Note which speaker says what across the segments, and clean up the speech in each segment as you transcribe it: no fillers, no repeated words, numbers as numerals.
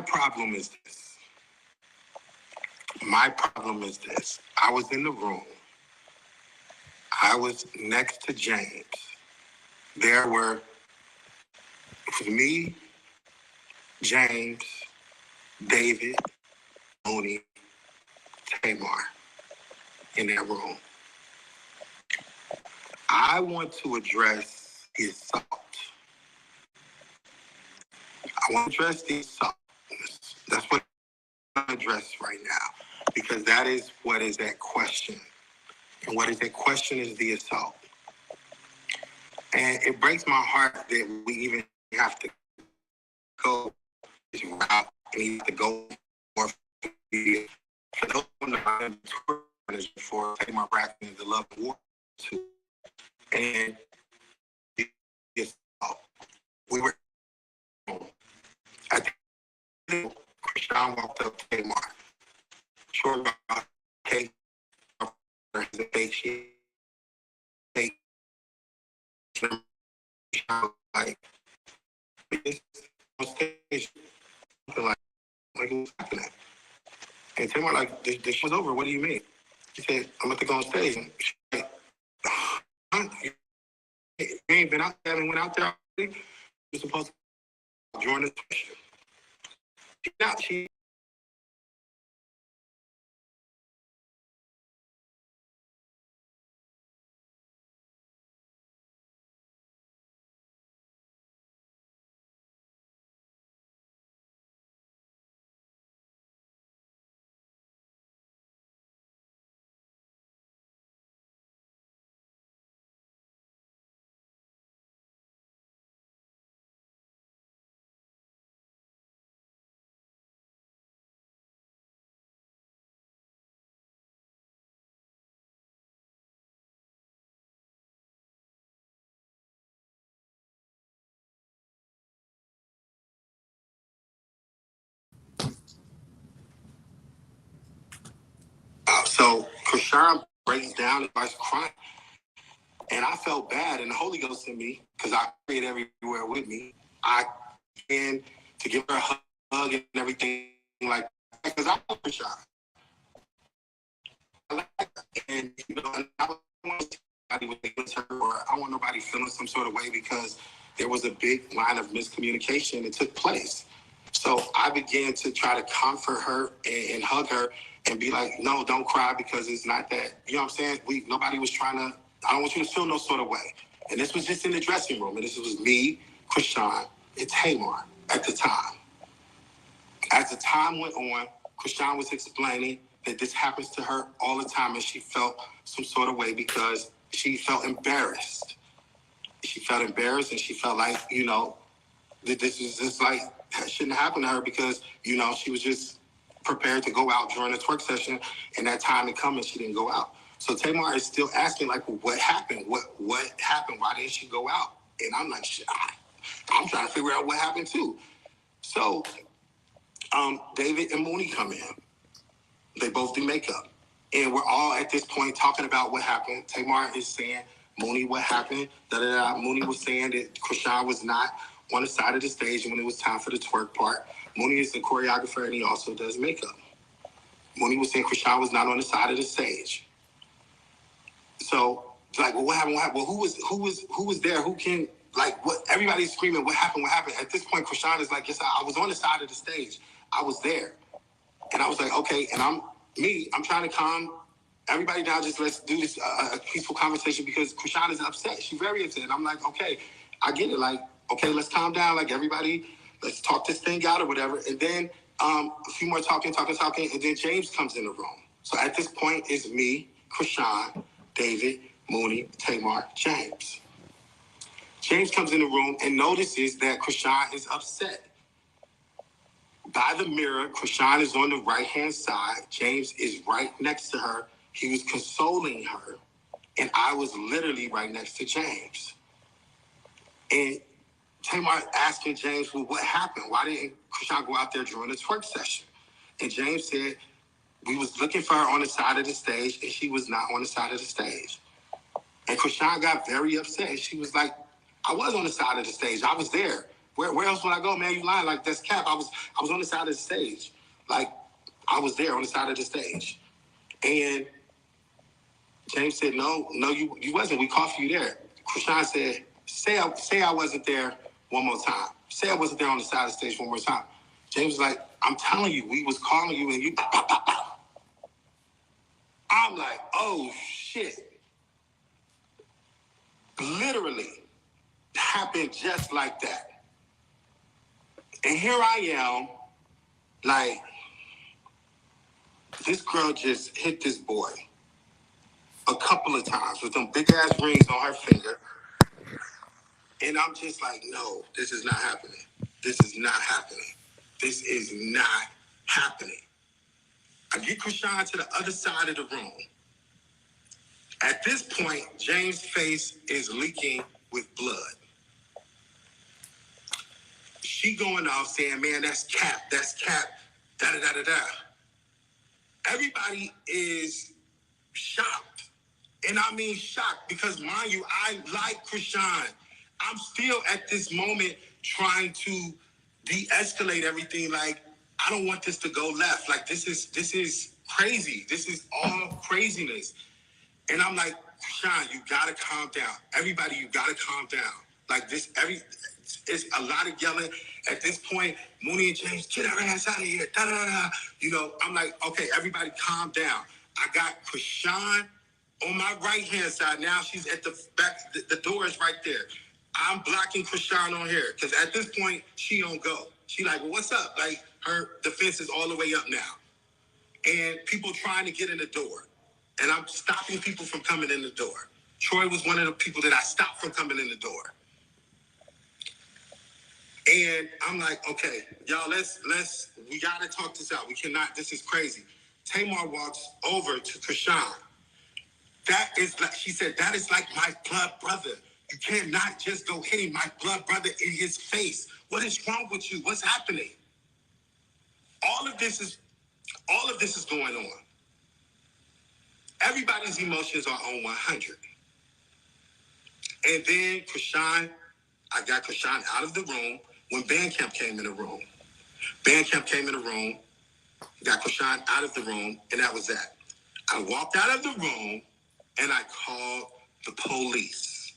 Speaker 1: problem is this. My problem is this. I was in the room. I was next to James. There were me, James, David, Mooney, Tamar in that room. I want to address the assault. I want to address the assault. That's what I'm going to address right now, because that is what is at question. And what is at question is the assault. And it breaks my heart that we even have to go this route and we have to go for those who know for Tamar Braxton the love and war too. And we were at the Chrisean walked up to Tamar. Sure about Kate hesitation. Like this on stage, like what's happening? And Tamar like the show's over. What do you mean? He said, I'm about to go on stage. And she's like, you ain't been out there and went out there already? You're supposed to join the session. She so Chrisean breaks down and starts crying. And I felt bad, and the Holy Ghost in me, because I prayed everywhere with me. I began to give her a hug and everything like that, because I love Chrisean. I like her. And, you know, and I don't want anybody with her, or I don't want nobody feeling some sort of way, because there was a big line of miscommunication that took place. So I began to try to comfort her and hug her and be like, no, don't cry, because it's not that, you know what I'm saying? Nobody was trying to, I don't want you to feel no sort of way. And this was just in the dressing room. And this was me, Chrisean, and Tamar at the time. As the time went on, Chrisean was explaining that this happens to her all the time, and she felt some sort of way because she felt embarrassed. She felt embarrassed, and she felt like, you know, that this is just like, that shouldn't happen to her, because, you know, she was just prepared to go out during the twerk session, and that time had come and she didn't go out. So Tamar is still asking, like, well, what happened? What happened? Why didn't she go out? And I'm like, shit, I'm trying to figure out what happened too. So David and Mooney come in. They both do makeup. And we're all at this point talking about what happened. Tamar is saying, Mooney, what happened? Mooney was saying that Chrisean was not on the side of the stage when it was time for the twerk part. Mooney is the choreographer, and he also does makeup. Mooney was saying Chrisean was not on the side of the stage. So it's like, well, what happened? What happened? Well, who was there? Who can, like, what? Everybody's screaming, what happened? What happened? At this point, Chrisean is like, yes, I was on the side of the stage. I was there. And I was like, okay, and I'm trying to calm everybody down. Just let's do this a peaceful conversation, because Chrisean is upset. She's very upset. And I'm like, okay, I get it. Like, okay, let's calm down. Like, everybody, let's talk this thing out or whatever. And then a few more talking. And then James comes in the room. So at this point, it's me, Chrisean, David, Mooney, Tamar, James. James comes in the room and notices that Chrisean is upset. By the mirror, Chrisean is on the right-hand side. James is right next to her. He was consoling her. And I was literally right next to James. And Tamar asking James, well, what happened? Why didn't Chrisean go out there during the twerk session? And James said, we was looking for her on the side of the stage, and she was not on the side of the stage. And Chrisean got very upset. And she was like, I was on the side of the stage. I was there. Where else would I go, man? You lying? Like, that's cap. I was on the side of the stage. Like, I was there on the side of the stage. And James said, no, you wasn't. We caught you there. Chrisean said, say I wasn't there one more time. Say I wasn't there on the side of the stage one more time. James was like, I'm telling you, we was calling you and you... I'm like, oh, shit. Literally happened just like that. And here I am, like, this girl just hit this boy a couple of times with them big ass rings on her finger. And I'm just like, no, this is not happening. This is not happening. This is not happening. I get Chrisean to the other side of the room. At this point, James' face is leaking with blood. She going off saying, man, that's cap, da-da-da-da-da. Everybody is shocked. And I mean shocked because, mind you, I like Chrisean. I'm still at this moment trying to de-escalate everything. Like, I don't want this to go left. Like, this is crazy. This is all craziness. And I'm like, Chrisean, you gotta calm down. Everybody, you gotta calm down. Like this, it's a lot of yelling. At this point, Mooney and James, get our ass out of here. Da, da, da, da. You know, I'm like, okay, everybody calm down. I got Chrisean on my right-hand side. Now she's at the back. The door is right there. I'm blocking Chrisean on here because at this point, she don't go. She like, well, what's up? Like, her defense is all the way up now. And people trying to get in the door. And I'm stopping people from coming in the door. Troy was one of the people that I stopped from coming in the door. And I'm like, okay, y'all, we gotta talk this out. We cannot, this is crazy. Tamar walks over to Chrisean. That is like, she said, that is like my blood brother. You cannot just go hitting my blood brother in his face. What is wrong with you? What's happening? All of this is going on. Everybody's emotions are on 100. And then Chrisean, I got Chrisean out of the room when Bandcamp came in the room. Bandcamp came in the room, got Chrisean out of the room, and that was that. I walked out of the room, and I called the police.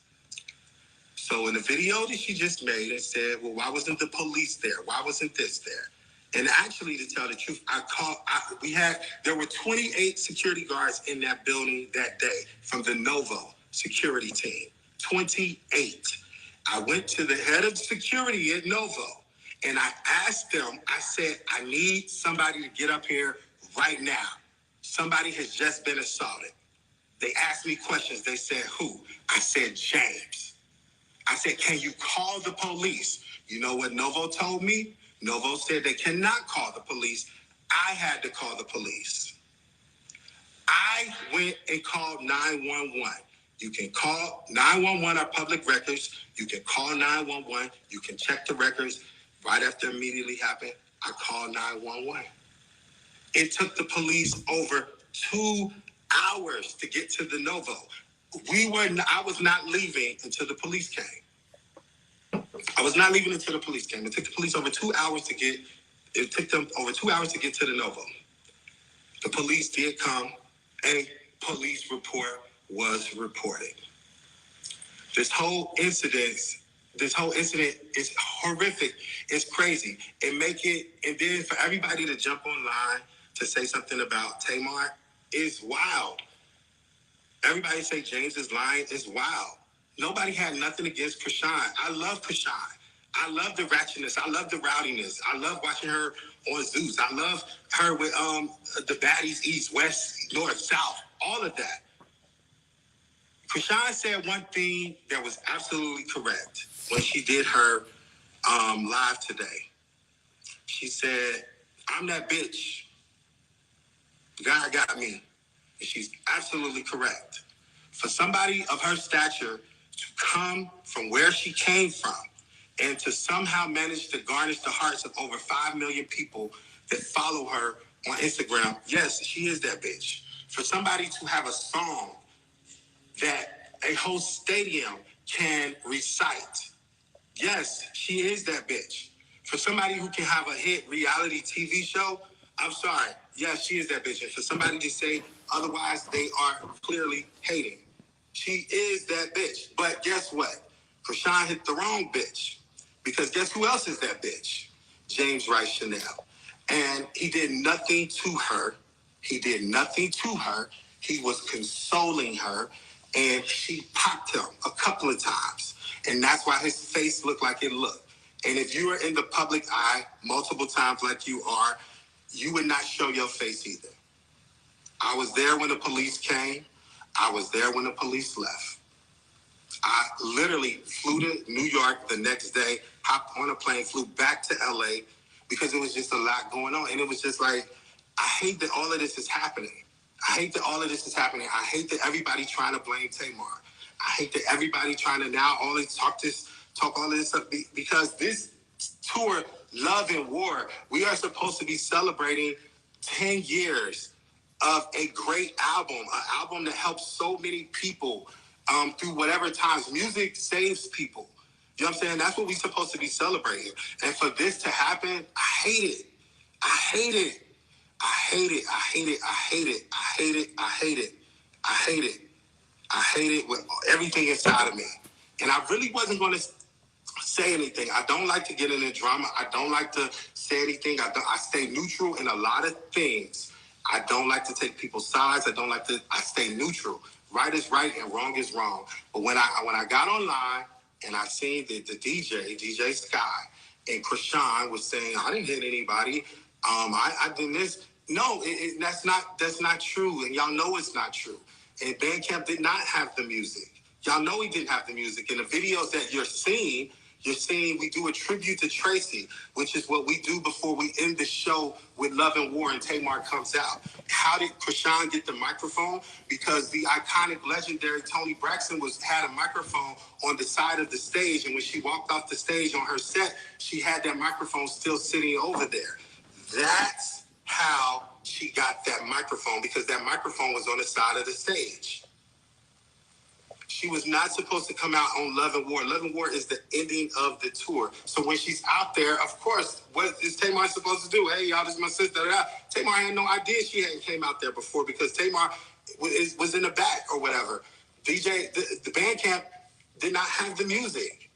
Speaker 1: So in the video that she just made, it said, well, why wasn't the police there? Why wasn't this there? And actually, to tell the truth, there were 28 security guards in that building that day from the Novo security team. 28. I went to the head of security at Novo and I asked them, I said, I need somebody to get up here right now. Somebody has just been assaulted. They asked me questions. They said, who? I said, James. I said, can you call the police? You know what Novo told me? Novo said they cannot call the police. I had to call the police. I went and called 911. You can call 911 are public records. You can call 911. You can check the records. Right after immediately happened, I called 911. It took the police over 2 hours to get to the Novo. I was not leaving until the police came. It took the police over 2 hours to get to the Novo. The police did come. A police report was reported. This whole incident is horrific. It's crazy. And then for everybody to jump online to say something about Tamar is wild. Everybody say James is lying. It's wild. Nobody had nothing against Chrisean. I love Chrisean. I love the ratchetness. I love the rowdiness. I love watching her on Zeus. I love her with the baddies, east, west, north, south, all of that. Chrisean said one thing that was absolutely correct when she did her live today. She said, I'm that bitch. God got me. And she's absolutely correct. For somebody of her stature to come from where she came from and to somehow manage to garnish the hearts of over 5 million people that follow her on Instagram, yes, she is that bitch. For somebody to have a song that a whole stadium can recite, Yes, she is that bitch. For somebody who can have a hit reality TV show, I'm sorry. Yes, she is that bitch. And for somebody to say otherwise, they are clearly hating. She is that bitch. But guess what? Chrisean hit the wrong bitch. Because guess who else is that bitch? James Rice Chanel. And he did nothing to her. He did nothing to her. He was consoling her. And she popped him a couple of times. And that's why his face looked like it looked. And if you are in the public eye multiple times like you are, you would not show your face either. I was there when the police came. I was there when the police left. I literally flew to New York the next day, hopped on a plane, flew back to LA because it was just a lot going on. And it was just like, I hate that all of this is happening. I hate that all of this is happening. I hate that everybody trying to blame Tamar. I hate that everybody trying to now only talk all of this up because this tour, Love and War, we are supposed to be celebrating 10 years of a great album, an album that helps so many people through whatever times. Music saves people. You know what I'm saying? That's what we're supposed to be celebrating. And for this to happen, I hate it. I hate it. I hate it. I hate it. I hate it. I hate it. I hate it. I hate it. I hate it with everything inside of me. And I really wasn't going to say anything. I don't like to get into drama. I don't like to say anything. I stay neutral in a lot of things. I don't like to take people's sides. I stay neutral. Right is right and wrong is wrong. But when I got online and I seen the DJ Sky, and Chrisean was saying, I didn't hit anybody. I did this. No, that's not true. And y'all know it's not true. And Bandcamp did not have the music. Y'all know he didn't have the music. In the videos that you're seeing we do a tribute to Tracy, which is what we do before we end the show with Love and War and Tamar comes out. How did Chrisean get the microphone? Because the iconic, legendary Toni Braxton had a microphone on the side of the stage, and when she walked off the stage on her set, she had that microphone still sitting over there. That's how she got that microphone, because that microphone was on the side of the stage. She was not supposed to come out on Love and War. Love and War is the ending of the tour. So when she's out there, of course, what is Tamar supposed to do? Hey, y'all, this is my sister. Tamar had no idea she hadn't came out there before because Tamar was in the back or whatever. The Bandcamp did not have the music.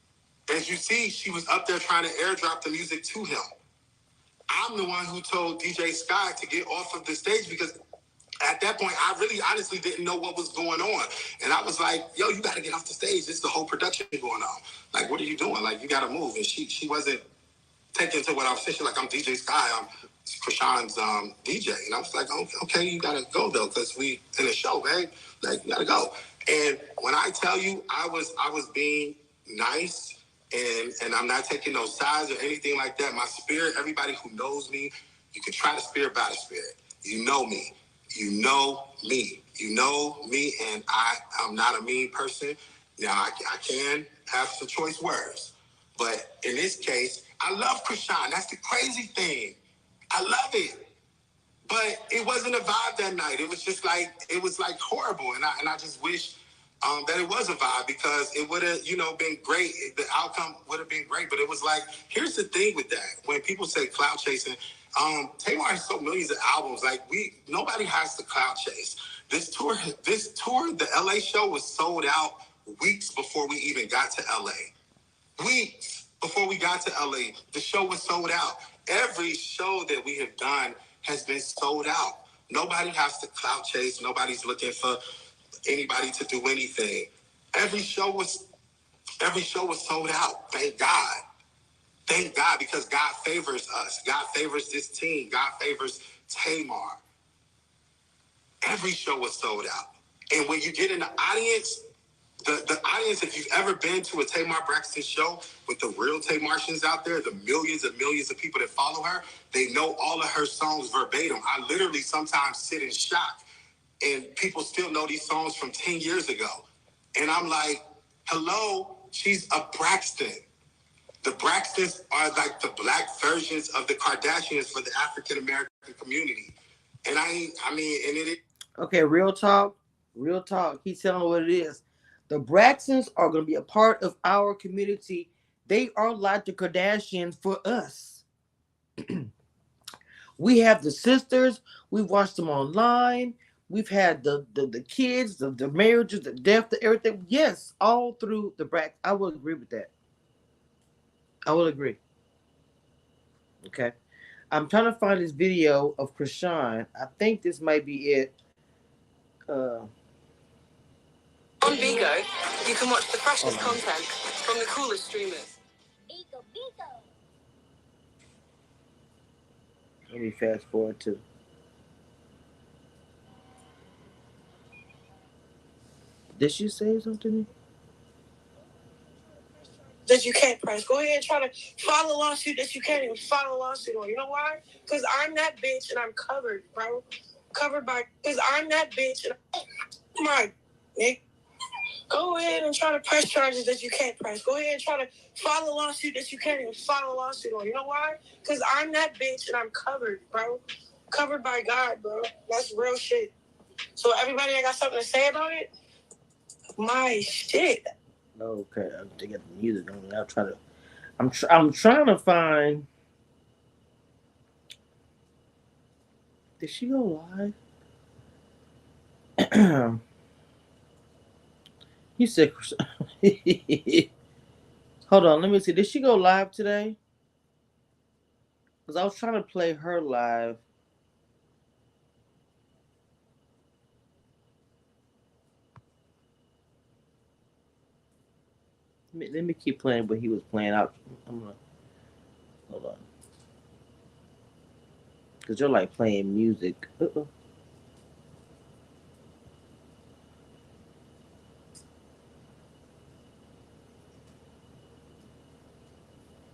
Speaker 1: As you see, she was up there trying to airdrop the music to him. I'm the one who told DJ Sky to get off of the stage because at that point, I really honestly didn't know what was going on. And I was like, yo, you got to get off the stage. This is the whole production going on. Like, what are you doing? Like, you got to move. And she wasn't taking to what I was saying. She's like, I'm DJ Sky. I'm Chrisean's DJ. And I was like, okay, you got to go, though, because we in a show, man. Like, you got to go. And when I tell you I was being nice and I'm not taking no sides or anything like that, my spirit, everybody who knows me, you can try the spirit by the spirit. You know me. You know me. You know me, and I'm not a mean person. Now, I can have some choice words. But in this case, I love Chrisean. That's the crazy thing. I love it. But it wasn't a vibe that night. It was just like, horrible. And I just wish that it was a vibe because it would have, been great. The outcome would have been great. But it was like, here's the thing with that. When people say clout chasing, Tamar has sold millions of albums. Like nobody has to clout chase. This tour, the LA show was sold out weeks before we even got to LA. Weeks before we got to LA, the show was sold out. Every show that we have done has been sold out. Nobody has to clout chase. Nobody's looking for anybody to do anything. Every show was sold out. Thank God. Thank God, because God favors us. God favors this team. God favors Tamar. Every show was sold out. And when you get in the audience, the audience, if you've ever been to a Tamar Braxton show with the real Tamartians out there, the millions and millions of people that follow her, they know all of her songs verbatim. I literally sometimes sit in shock, and people still know these songs from 10 years ago. And I'm like, hello, she's a Braxton. The Braxtons are like the black versions of the Kardashians for the African-American community. And Okay, real talk. He's telling what it is. The Braxtons are going to be a part of our community
Speaker 2: They are like the Kardashians for us. We have the sisters. We've watched them online. We've had the kids, the marriages, the death, the everything. Yes, all through the Brax. I will agree with that. I will agree. Okay. I'm trying to find this video of Chrisean. I think this might be it. On Bigo, you can watch the freshest content from the coolest streamers. Bigo, Bigo. Let me fast forward to. Did she say something? That you can't press. Go ahead and try to file a lawsuit that you can't even file a lawsuit on. You know why? Because I'm that bitch and I'm covered, bro. Covered by. Because I'm that bitch and my Nick. Go ahead and try to press charges that you can't press. Go ahead and try to file a lawsuit that you can't even file a lawsuit on. You know why? Because I'm that bitch and I'm covered, bro. Covered by God, bro. That's real shit. So everybody that got something to say about it, my shit. Okay, I think I got the music on. I'll try to. I'm trying to find. Did she go live? You said. Hold on, let me see. Did she go live today? Because I was trying to play her live. Let me keep playing what he was playing out. I'm gonna hold on. Because you're like playing music.
Speaker 1: And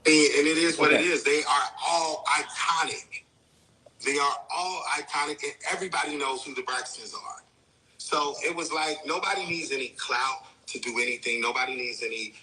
Speaker 1: it is what it is. They are all iconic. They are all iconic, and everybody knows who the Braxtons are. So it was like nobody needs any clout to do anything. Nobody needs any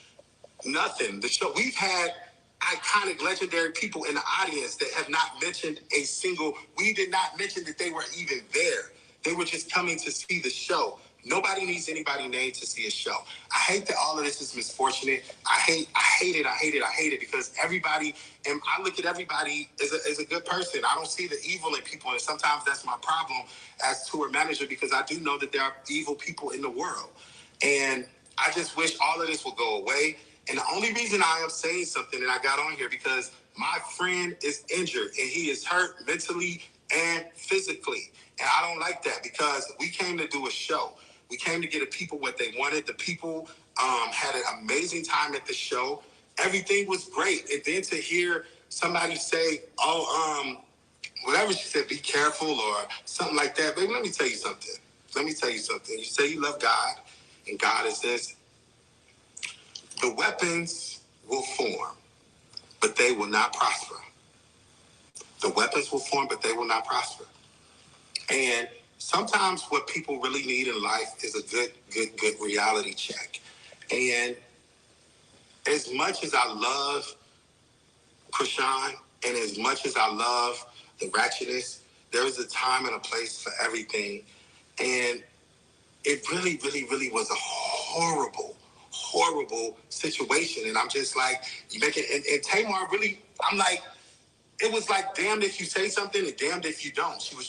Speaker 1: nothing. The show we've had iconic, legendary people in the audience that have not mentioned a single. We did not mention that they were even there. They were just coming to see the show. Nobody needs anybody named to see a show. I hate that all of this is misfortunate. I hate it because everybody, and I look at everybody as a good person. I don't see the evil in people, and sometimes that's my problem as tour manager because I do know that there are evil people in the world. And I just wish all of this would go away. And the only reason I am saying something and I got on here because my friend is injured and he is hurt mentally and physically. And I don't like that because we came to do a show. We came to get the people what they wanted. The people had an amazing time at the show. Everything was great. And then to hear somebody say, whatever she said, be careful or something like that. Baby, let me tell you something. You say you love God and God is this. The weapons will form, but they will not prosper. The weapons will form, but they will not prosper. And sometimes what people really need in life is a good reality check. And as much as I love Chrisean and as much as I love the ratchetness, there is a time and a place for everything. And it really was a horrible situation. And I'm just like, you make it, and Tamar really, I'm like, it was like damned if you say something and damned if you don't. She was,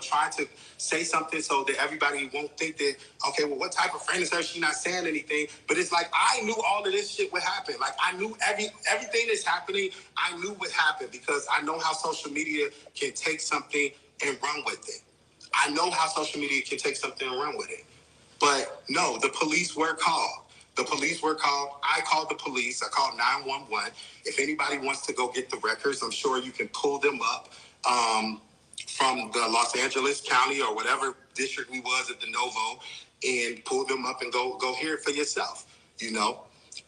Speaker 1: trying to say something so that everybody won't think that, okay, well, what type of friend is her? She not saying anything. But it's like, I knew all of this shit would happen. Like, I knew everything that's happening, I knew would happen because I know how social media can take something and run with it. I know how social media can take something and run with it. But no, the police were called. The police were called. I called the police. I called 911. If anybody wants to go get the records, I'm sure you can pull them up from the Los Angeles County or whatever district we was at the Novo and pull them up and go hear it for yourself, And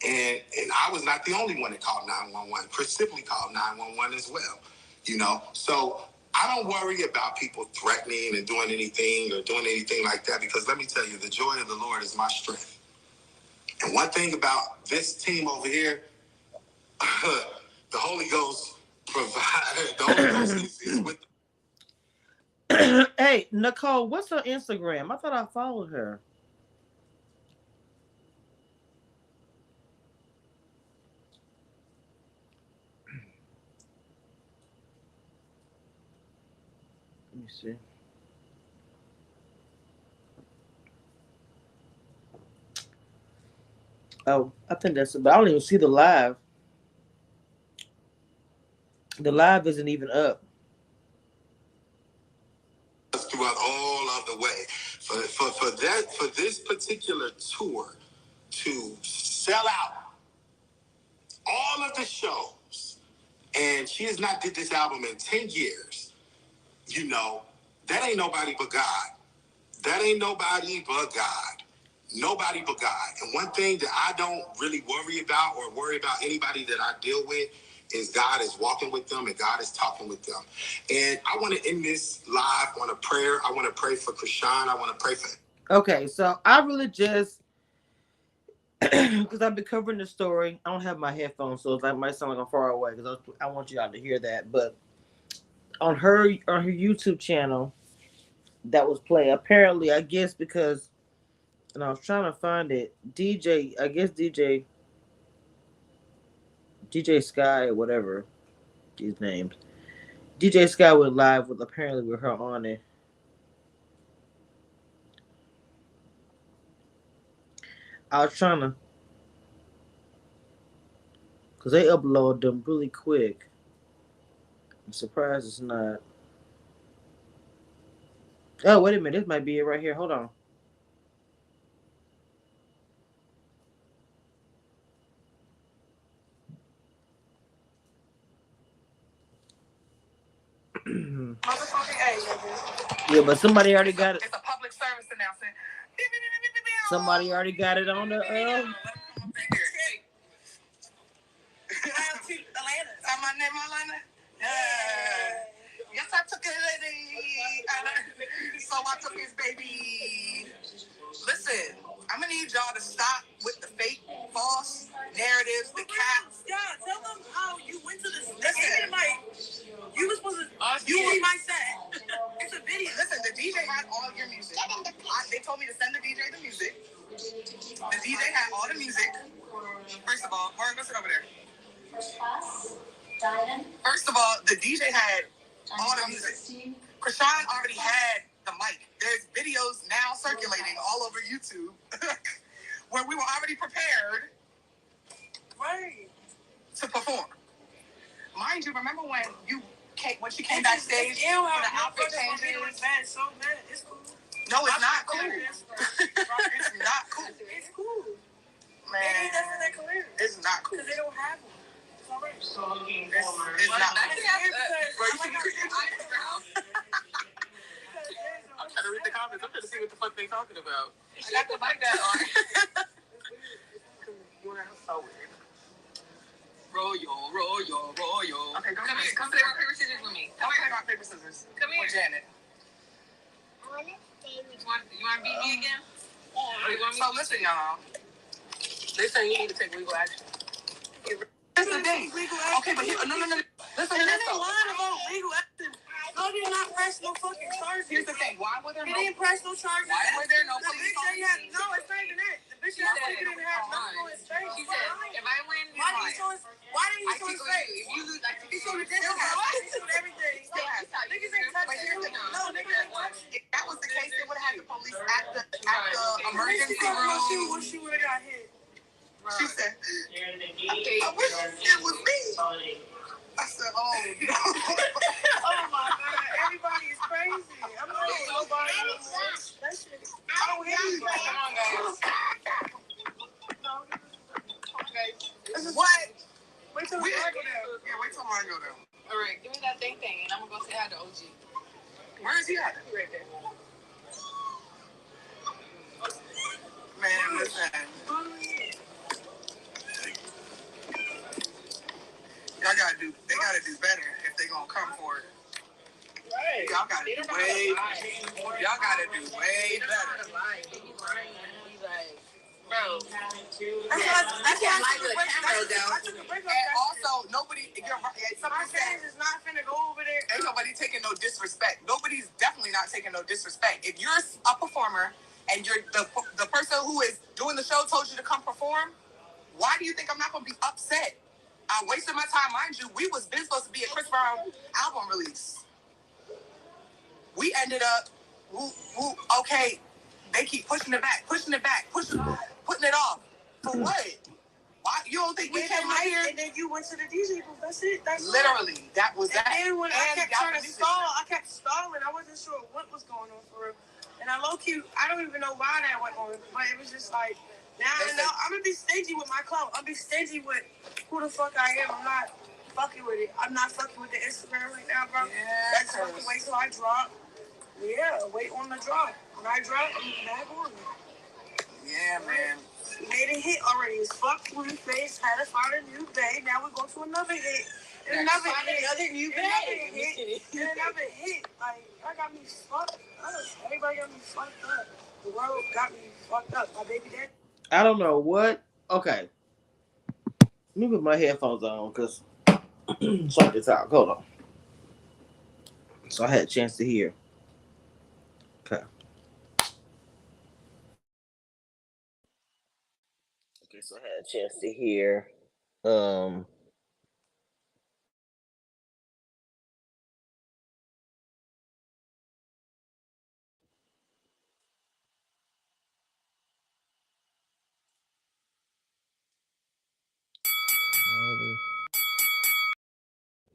Speaker 1: I was not the only one that called 911. Chris Sibley called 911 as well, So I don't worry about people threatening and doing anything like that because let me tell you, the joy of the Lord is my strength. And one thing about this team over here, the Holy Ghost provides. The Holy Ghost is with.
Speaker 2: Hey, Nicole, what's her Instagram? I thought I followed her.
Speaker 3: Let me see. Oh, I think that's it. But I don't even see the live. The live isn't even up.
Speaker 1: Throughout all of the way, for this particular tour to sell out all of the shows, and she has not did this album in 10 years. You know, that ain't nobody but God. That ain't nobody but God. Nobody but God. And one thing that I don't really worry about or worry about anybody that I deal with is God is walking with them and God is talking with them. And I want to end this live on a prayer. I want to pray for chrisean. I want to pray for...
Speaker 3: Okay, so I really just, because I've been covering the story. I don't have my headphones, so it might sound like I'm far away because I want y'all to hear that. But on her YouTube channel, that was playing. Apparently, I guess because, and I was trying to find it. DJ Sky or whatever these names. DJ Sky went live with apparently with her on it. I was trying to, because they upload them really quick. I'm surprised it's not. Oh, wait a minute. This might be it right here. Hold on. Yeah, but somebody already got it.
Speaker 1: It's a public service announcement.
Speaker 3: Somebody already got it on the.
Speaker 1: Atlanta. My name Atlanta. Yes, I took it, lady. So I took his baby. Listen, I'm gonna need y'all to stop with the fake, false narratives, the cats. Yeah, tell them how you went to this. Listen, you were supposed to. You were my set. It's a video. Listen, the DJ had all your music. They told me to send the DJ the music. The DJ had all the music. First of all, Mark, go sit over there. First of all, the DJ had all the music. chrisean already had the mic. There's videos now circulating all over YouTube where we were already prepared, right, to perform. Mind you, remember when she came backstage for the outfit changes? So bad. It's cool. No, it's not cool. It's not cool. It's cool. Man, it's not cool. Because they don't have one. It's not. Bro, you see I'm trying to read the comments. I'm trying to see what the fuck they talking about. I got the mic that on. So weird. Roll. Okay, come here. Come play rock, paper, scissors with me. Come play rock, paper, scissors. Come here. With Janet. You want to beat me again? Yeah. So listen, y'all. They say you need to take legal action. That's the thing. Okay, but here, no. Listen, there's a line about legal action. How did you not press no fucking charges? Here's the thing. Why were there didn't press no charges. Why were there no police officers? No, it's not even that. The bitch didn't have nothing on his face. He said, if I win, why did he show his face? If you lose, I think he showed his face. He showed everything. Niggas ain't touching you. No, niggas ain't touching you. If that was the case, they would have had the police at the emergency room. When she would have got hit. She said, I wish it was me. I said, oh, no. Oh, my God. Everybody is crazy. I'm not nobody. I don't hear you. Come on, guys. This is what? Wait till Ryan go down. Yeah, wait till Ryan go down. All right, give me that thing, and I'm going to go say hi to OG. Where is he at? Right there. Man, listen. They gotta do better if they gonna come for it. Right. Y'all gotta do way better. Bro. I can't lie to the camera, though. And also, nobody, somebody says it's not finna go over there. Ain't nobody taking no disrespect. Nobody's definitely not taking no disrespect. If you're a performer and you're the person who is doing the show told you to come perform, why do you think I'm not gonna be upset? I wasted my time, mind you. We was been supposed to be a Chris Brown album release. we ended up, okay, they keep pushing it back, putting it off. For what? Why? You don't think we came out here?
Speaker 2: And then you went to the DJ booth. That's it. That's
Speaker 1: literally
Speaker 2: it.
Speaker 1: That was that.
Speaker 2: And then when I kept trying to stall, I kept stalling. I wasn't sure what was going on for real. And I low key, I don't even know why that went on, but it was just like, now I know I'm gonna be stingy with my clothes. I'm gonna be stingy with who the fuck I am. I'm not fucking with it. I'm not fucking with the Instagram right now, bro.
Speaker 1: Yeah,
Speaker 2: that's fucking wait till I drop. Yeah, wait on the drop. When I drop, I'm back on it.
Speaker 1: Yeah, man.
Speaker 2: Made a hit already. It's fucked Blueface. Had to find a new bae. Now we're going to another hit. And another new bae. And another hit. Like, that got me fucked up. Everybody got me fucked up. The world got me fucked up. My baby daddy.
Speaker 3: I don't know what. Okay. Let me put my headphones on because check this out. Hold on. So I had a chance to hear. Okay. Okay, so I had a chance to hear.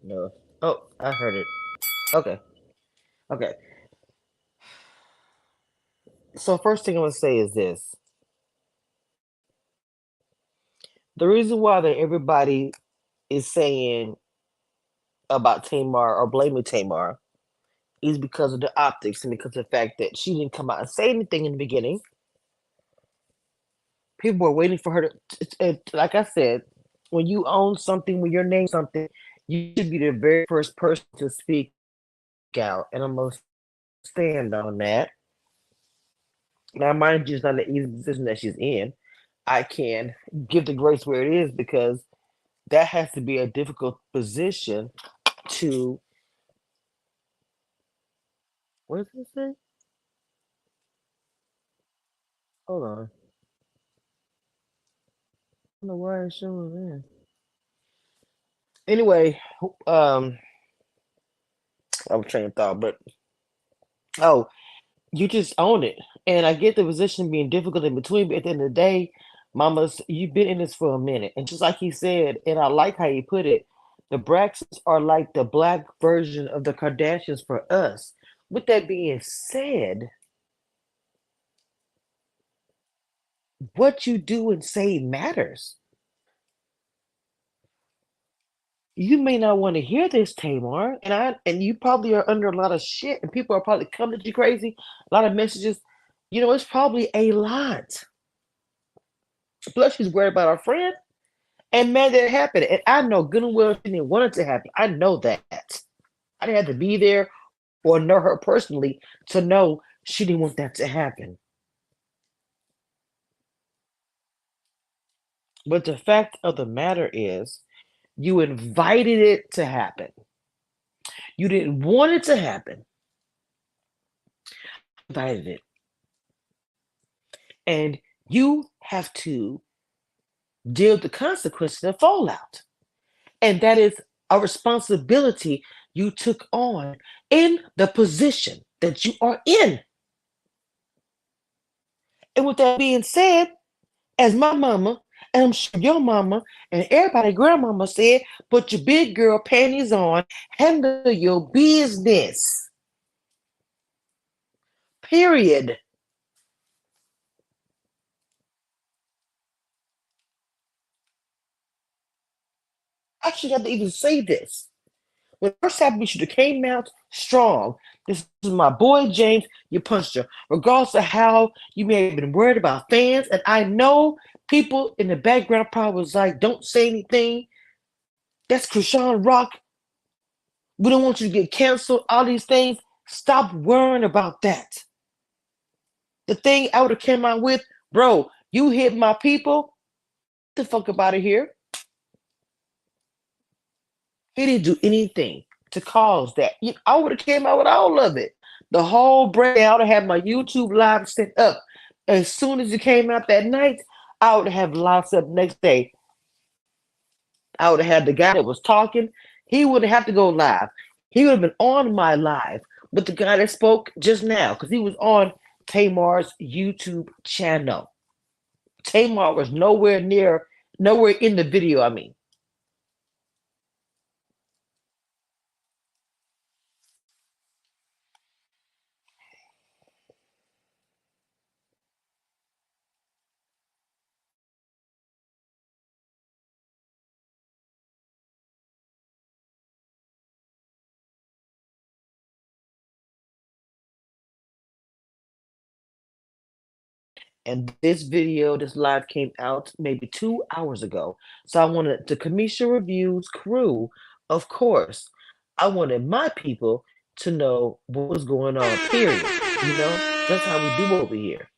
Speaker 3: No. Oh, I heard it. Okay. Okay. So first thing I'm gonna say is this: the reason why that everybody is saying about Tamar or blaming Tamar is because of the optics and because of the fact that she didn't come out and say anything in the beginning. People were waiting for her to, like I said, when you own something, when your name something, you should be the very first person to speak out, and I'm gonna stand on that. Now, mind you, it's not an easy position that she's in. I can give the grace where it is because that has to be a difficult position to. What does it say? Hold on. I don't know why it's showing there. Anyway, I was train of thought, but oh, you just own it. And I get the position being difficult in between, but at the end of the day, mamas, you've been in this for a minute. And just like he said, and I like how he put it, the Braxtons are like the black version of the Kardashians for us. With that being said, what you do and say matters. You may not want to hear this, Tamar, and you probably are under a lot of shit, and people are probably coming at you crazy, a lot of messages. You know, it's probably a lot. Plus, she's worried about her friend, and man, that happened. And I know good and well she didn't want it to happen. I know that. I didn't have to be there or know her personally to know she didn't want that to happen. But the fact of the matter is, you invited it to happen. You didn't want it to happen. You invited it. And you have to deal with the consequences of fallout. And that is a responsibility you took on in the position that you are in. And with that being said, as my mama, and I'm sure your mama and everybody grandmama said, put your big girl panties on, handle your business. Period. I should have to even say this. When first happened, you should have came out strong. This is my boy James. You punched her. Regardless of how you may have been worried about fans, and I know people in the background probably was like, don't say anything. That's Chrisean Rock. We don't want you to get canceled. All these things. Stop worrying about that. The thing I would have came out with, bro, you hit my people. Get the fuck up out of here. He didn't do anything to cause that. I would have came out with all of it. The whole breakdown. I would have had my YouTube live set up. As soon as it came out that night, I would have live set up next day. I would have had the guy that was talking. He wouldn't have to go live. He would have been on my live But the guy that spoke just now, because he was on Tamar's YouTube channel. Tamar was nowhere in the video. I mean, and this video, this live came out maybe 2 hours ago. So I wanted the Kamisha Reviews crew, of course, I wanted my people to know what was going on, period. You know, that's how we do over here.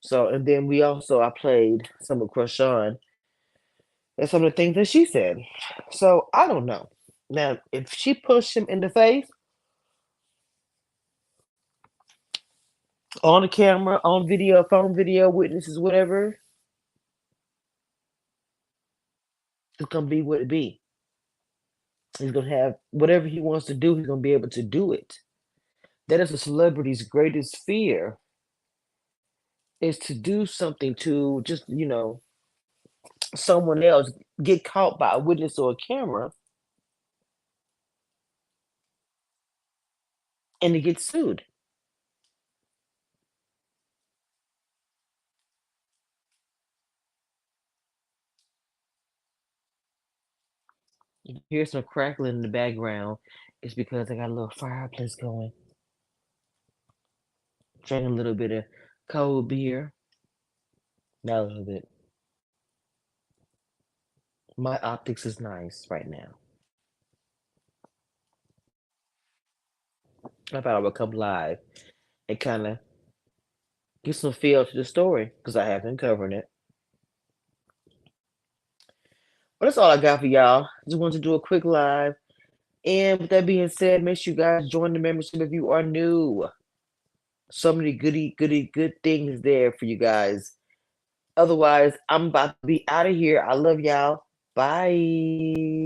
Speaker 3: So, and then I played some of Krishan and some of the things that she said. So I don't know. Now, if she pushed him in the face, on the camera, on video, phone video, witnesses, whatever, it's gonna be what it be. He's gonna have whatever he wants to do, he's gonna be able to do it. That is a celebrity's greatest fear is to do something to just, someone else, get caught by a witness or a camera and to get sued. You hear some crackling in the background. It's because I got a little fireplace going. Drinking a little bit of cold beer. Not a little bit. My optics is nice right now. I thought I would come live and kind of get some feel to the story because I have been covering it. But that's all I got for y'all. Just wanted to do a quick live. And with that being said, make sure you guys join the membership if you are new. So many good things there for you guys. Otherwise, I'm about to be out of here. I love y'all. Bye.